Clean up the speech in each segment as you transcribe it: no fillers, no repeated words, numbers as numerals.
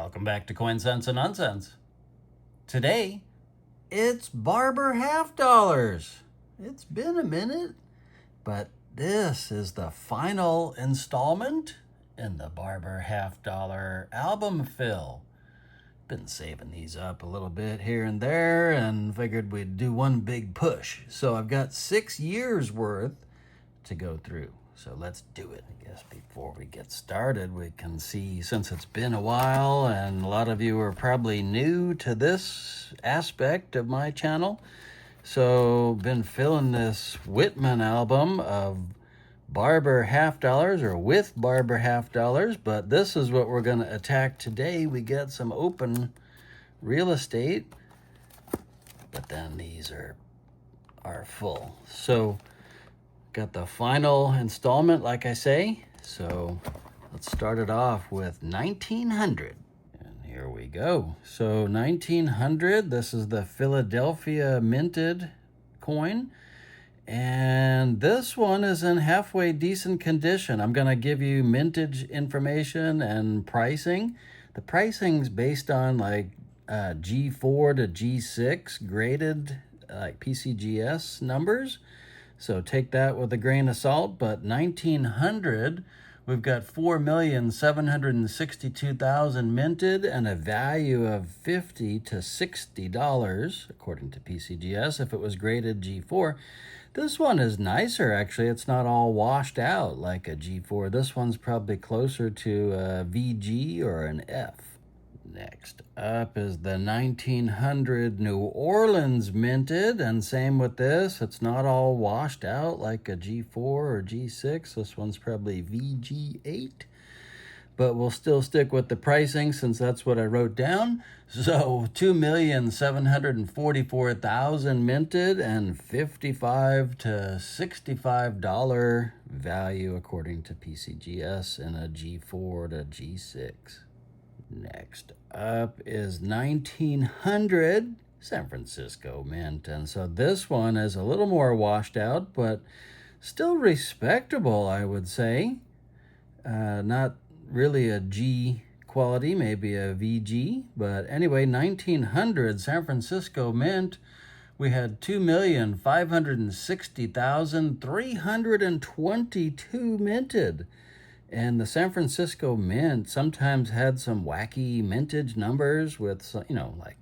Welcome back to Coin Sense and Nonsense. Today, it's Barber half dollars. It's been a minute, but this is the final installment in the Barber half dollar album fill. Been saving these up a little bit here and there and figured we'd do one big push. So I've got 6 years worth to go through. So let's do it. I guess before we get started, we can see, since it's been a while and a lot of you are probably new to this aspect of my channel. So been filling this Whitman album of Barber half dollars, or with Barber half dollars, but this is what we're going to attack today. We get some open real estate, but then these are full. So got the final installment, like I say. So let's start it off with 1900. And here we go. So 1900, this is the Philadelphia minted coin. And this one is in halfway decent condition. I'm going to give you mintage information and pricing. The pricing's based on like G4 to G6 graded like PCGS numbers. So take that with a grain of salt. But 1900, we've got 4,762,000 minted and a value of $50 to $60 according to PCGS if it was graded G4. This one is nicer, actually. It's not all washed out like a G4. This one's probably closer to a VG or an F. Next up is the 1900 New Orleans minted, and same with this. It's not all washed out like a G4 or G6. This one's probably VG8. But we'll still stick with the pricing since that's what I wrote down. So 2,744,000 minted and $55 to $65 value according to PCGS in a G4 to G6. Next up is 1900 San Francisco mint. And so this one is a little more washed out, but still respectable, I would say. Not really a G quality, maybe a VG, but anyway, 1900 San Francisco mint, we had 2,560,322 minted. And the San Francisco mint sometimes had some wacky mintage numbers with, like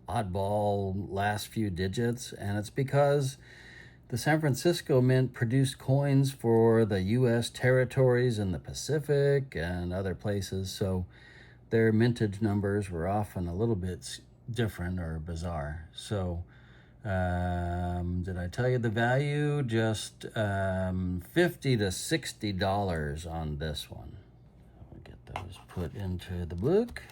oddball last few digits, and it's because the San Francisco Mint produced coins for the U.S. territories in the Pacific and other places, so their mintage numbers were often a little bit different or bizarre. So, did I tell you the value? Just $50 to $60 on this one. I'll get those put into the book.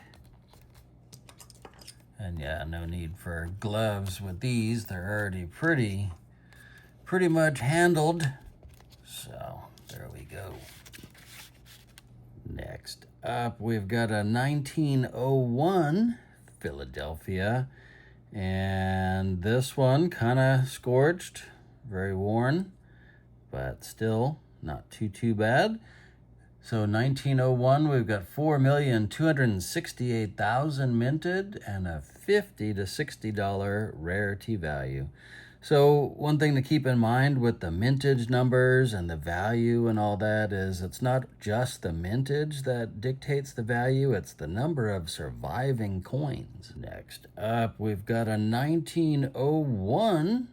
And yeah, no need for gloves with these. They're already pretty much handled. So there we go. Next up, we've got a 1901 Philadelphia. And this one kind of scorched, very worn, but still not too bad. So 1901, we've got 4,268,000 minted and a $50 to $60 rarity value. So one thing to keep in mind with the mintage numbers and the value and all that is it's not just the mintage that dictates the value, it's the number of surviving coins. Next up, we've got a 1901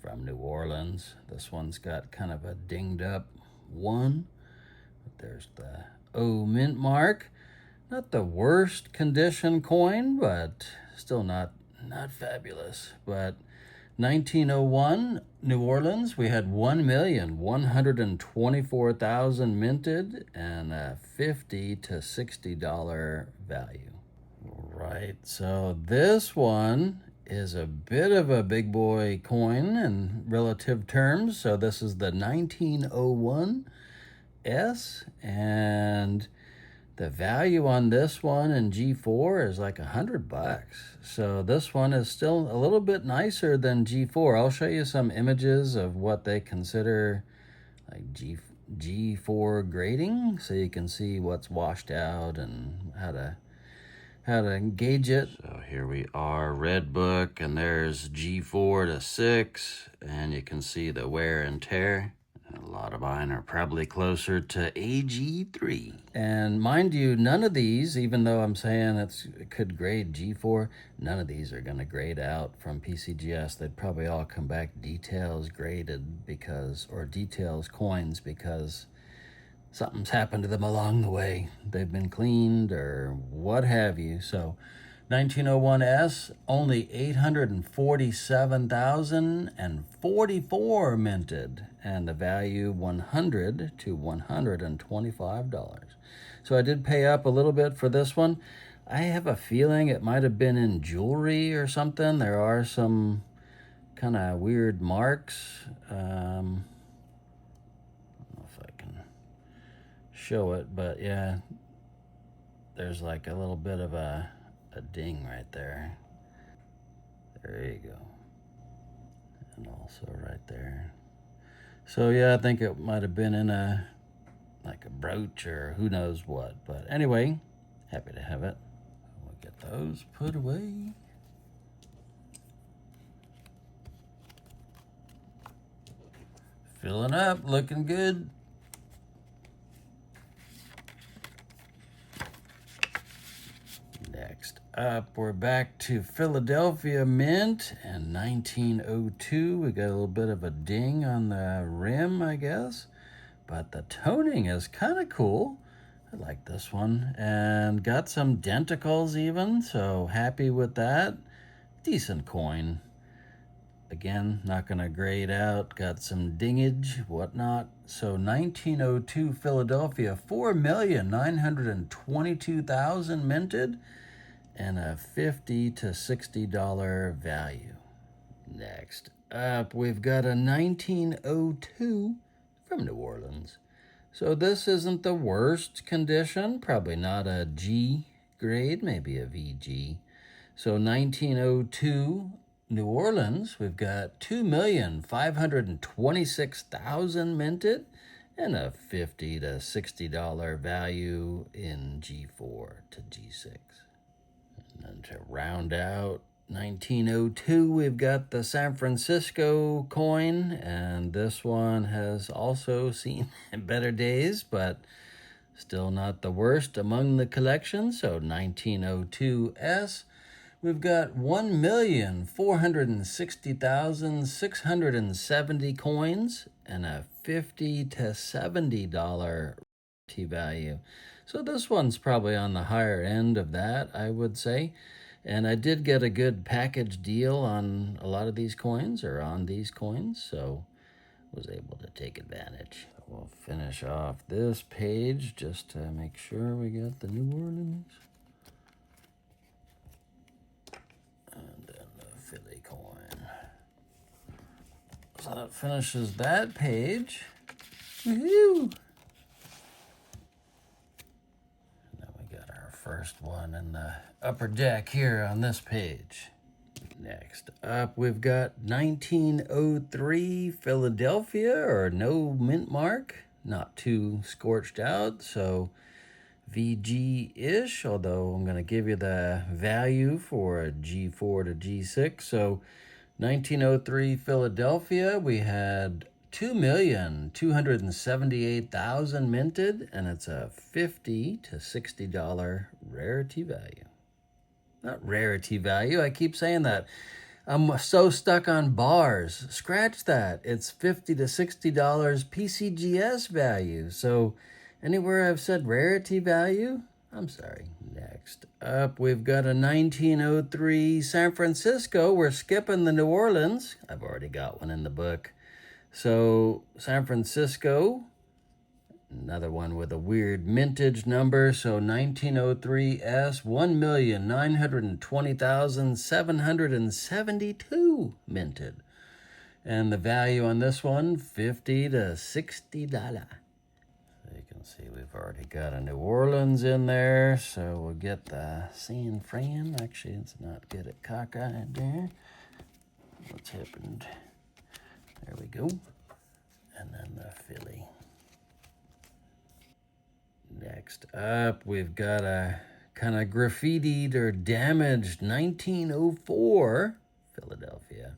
from New Orleans. This one's got kind of a dinged up 1. There's the O mint mark. Not the worst condition coin, but still not fabulous. But 1901 New Orleans, we had 1,124,000 minted and a $50 to $60 value. Right, so this one is a bit of a big boy coin in relative terms. So this is the 1901 S, and the value on this one in G4 is like $100. So this one is still a little bit nicer than G4. I'll show you some images of what they consider like G4 grading, so you can see what's washed out and how how to gauge it. So here we are, red book, and there's G4 to 6, and you can see the wear and tear. A lot of mine are probably closer to AG3. And mind you, none of these, even though I'm saying it could grade G4, none of these are going to grade out from PCGS. They'd probably all come back details graded because, or details coins, because something's happened to them along the way. They've been cleaned or what have you. So 1901S, only 847,044 minted, and the value $100 to $125. So I did pay up a little bit for this one. I have a feeling it might have been in jewelry or something. There are some kind of weird marks. I don't know if I can show it, but yeah, there's like a little bit of a ding right there. There you go. And also right there. So yeah, I think it might have been in a like a brooch or who knows what. But anyway, happy to have it. We'll get those put away. Filling up, looking good. Next up, we're back to Philadelphia Mint and 1902. We got a little bit of a ding on the rim, I guess, but the toning is kind of cool. I like this one, and got some denticles even, so happy with that. Decent coin. Again, not going to grade out. Got some dingage, whatnot. So 1902 Philadelphia, 4,922,000 minted, and a $50 to $60 value. Next up, we've got a 1902 from New Orleans. So this isn't the worst condition, probably not a G grade, maybe a VG. So 1902 New Orleans, we've got 2,526,000 minted, and a $50 to $60 value in G4 to G6. And then to round out 1902, we've got the San Francisco coin, and this one has also seen better days, but still not the worst among the collection. So 1902S, we've got 1,460,670 coins and a $50 to $70 value. So this one's probably on the higher end of that, I would say. And I did get a good package deal on a lot of these coins, or on these coins, so was able to take advantage. We'll finish off this page just to make sure we got the New Orleans. And then the Philly coin. So that finishes that page. Woohoo! First one in the upper deck here on this page. Next up, we've got 1903 Philadelphia, or no mint mark, not too scorched out, so VG-ish, although I'm going to give you the value for a G4 to G6. So 1903 Philadelphia, we had 2,278,000 minted, and it's a $50 to $60 rarity value. Not rarity value, I keep saying that. I'm so stuck on bars. Scratch that. It's $50 to $60 PCGS value. So anywhere I've said rarity value, I'm sorry. Next up, we've got a 1903 San Francisco. We're skipping the New Orleans. I've already got one in the book. So San Francisco, another one with a weird mintage number. So 1903S, 1,920,772 minted. And the value on this one, $50 to $60. So you can see we've already got a New Orleans in there. So we'll get the San Fran. Actually, it's not good at cockeyed there. What's happened? There we go. And then the Philly. Next up, we've got a kind of graffitied or damaged 1904 Philadelphia.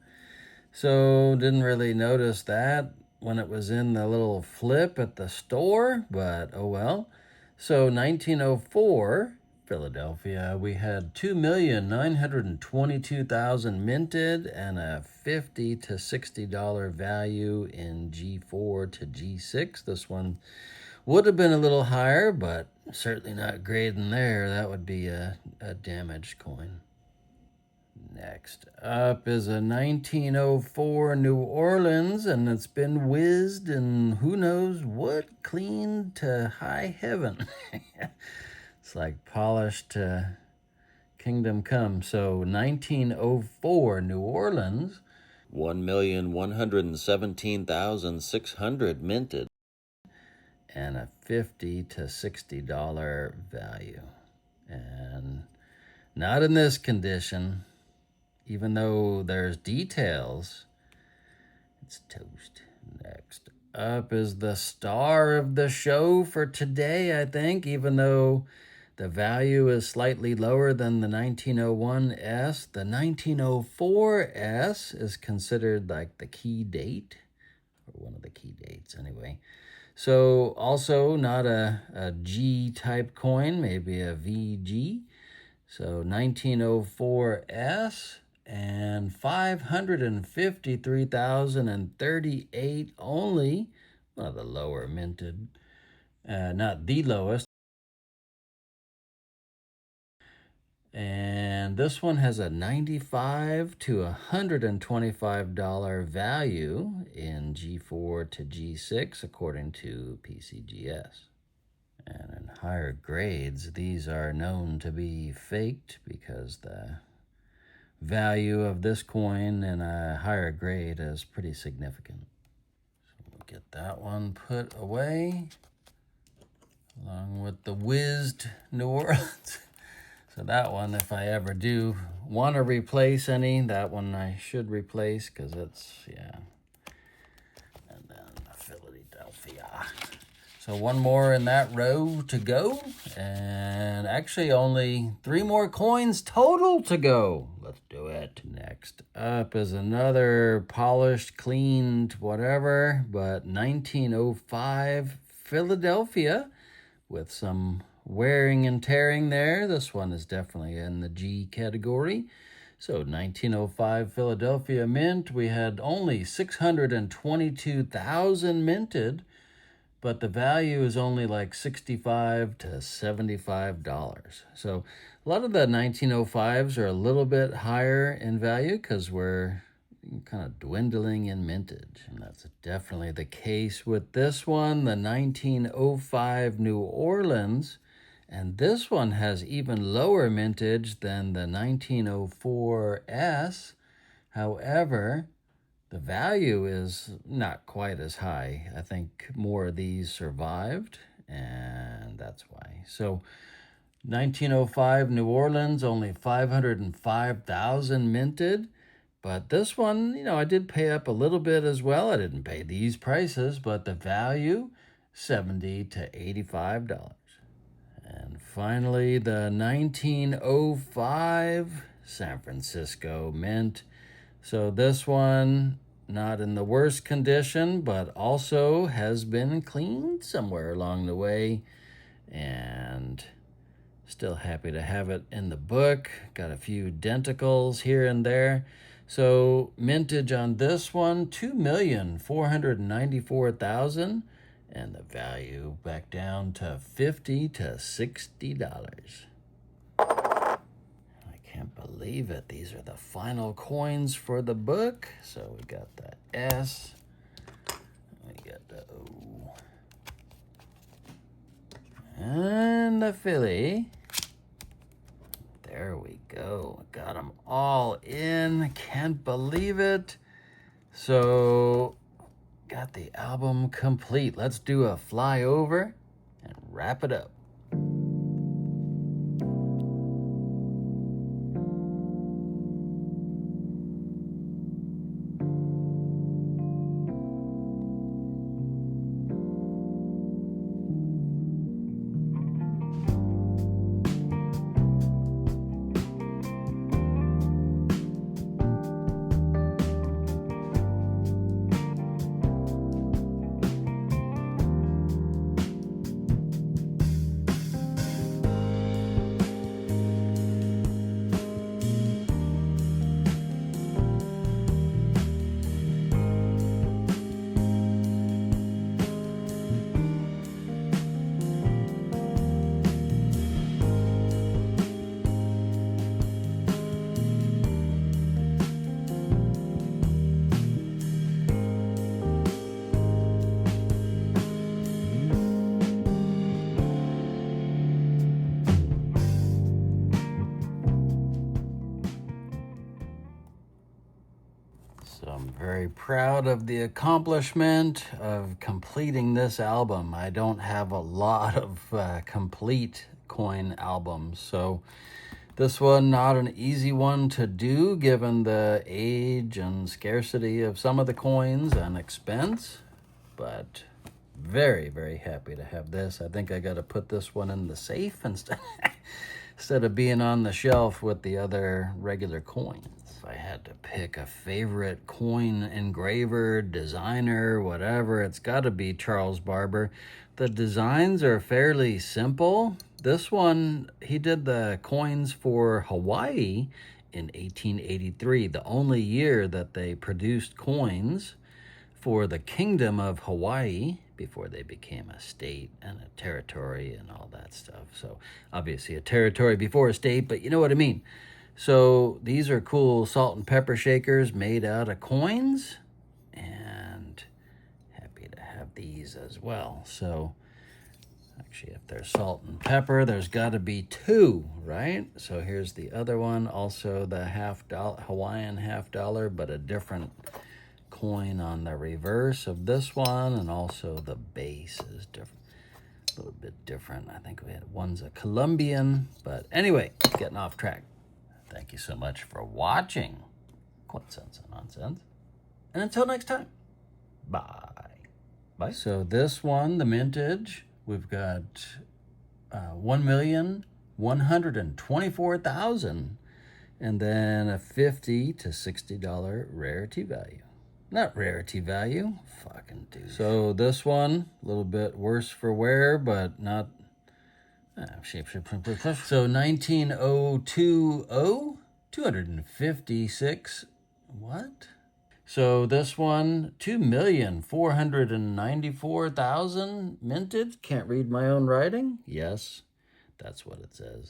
So didn't really notice that when it was in the little flip at the store, but oh well. So 1904 Philadelphia, we had 2,922,000 minted and a $50 to $60 value in G4 to G6. This one would have been a little higher, but certainly not great in there. That would be a damaged coin. Next up is a 1904 New Orleans, and it's been whizzed and who knows what cleaned to high heaven. It's like polished to kingdom come. So 1904 New Orleans, 1,117,600 minted, and a $50 to $60 value. And not in this condition. Even though there's details, it's toast. Next up is the star of the show for today, I think, even though the value is slightly lower than the 1901S. The 1904S is considered like the key date, or one of the key dates anyway. So also not a G-type coin, maybe a VG. So 1904S and 553,038 only. One of the lower minted, not the lowest. And this one has a $95 to $125 value in G4 to G6 according to PCGS. And in higher grades, these are known to be faked because the value of this coin in a higher grade is pretty significant. So we'll get that one put away along with the whizzed New Orleans. So that one, if I ever do want to replace any, that one I should replace because it's, yeah. And then Philadelphia. So one more in that row to go, and actually only 3 more coins total to go. Let's do it. Next up is another polished, cleaned, whatever, but 1905 Philadelphia with some wearing and tearing there. This one is definitely in the G category. So 1905 Philadelphia mint, we had only 622,000 minted, but the value is only like $65 to $75. So a lot of the 1905s are a little bit higher in value because we're kind of dwindling in mintage. And that's definitely the case with this one, the 1905 New Orleans. And this one has even lower mintage than the 1904S. However, the value is not quite as high. I think more of these survived, and that's why. So 1905 New Orleans, only 505,000 minted. But this one, I did pay up a little bit as well. I didn't pay these prices, but the value, $70 to $85. And finally, the 1905 San Francisco mint. So this one, not in the worst condition, but also has been cleaned somewhere along the way. And still happy to have it in the book. Got a few denticles here and there. So mintage on this one, 2,494,000. And the value back down to $50 to $60. Can't believe it. These are the final coins for the book. So we got the S, we got the O, and the Philly. There we go. Got them all in. Can't believe it. So got the album complete. Let's do a flyover and wrap it up. Very proud of the accomplishment of completing this album. I don't have a lot of complete coin albums, so this one not an easy one to do given the age and scarcity of some of the coins and expense, but very, very happy to have this. I think I got to put this one in the safe instead of being on the shelf with the other regular coins. If I had to pick a favorite coin engraver, designer, whatever, it's got to be Charles Barber. The designs are fairly simple. This one, he did the coins for Hawaii in 1883, the only year that they produced coins for the Kingdom of Hawaii before they became a state and a territory and all that stuff. So obviously a territory before a state, but you know what I mean. So these are cool salt and pepper shakers made out of coins, and happy to have these as well. So actually, if there's salt and pepper, there's got to be two, right? So here's the other one, also the Hawaiian $50, but a different coin on the reverse of this one, and also the base is different, a little bit different. I think one's a Colombian, but anyway, getting off track. Thank you so much for watching Coinsense and Nonsense, and until next time, bye. Bye. So this one, the mintage, we've got 1,124,000, and then a $50 to $60 rarity value. Not rarity value, fucking dude. So this one, a little bit worse for wear, but not. So 19020, 256. What? So this one, 2,494,000 minted. Can't read my own writing? Yes, that's what it says.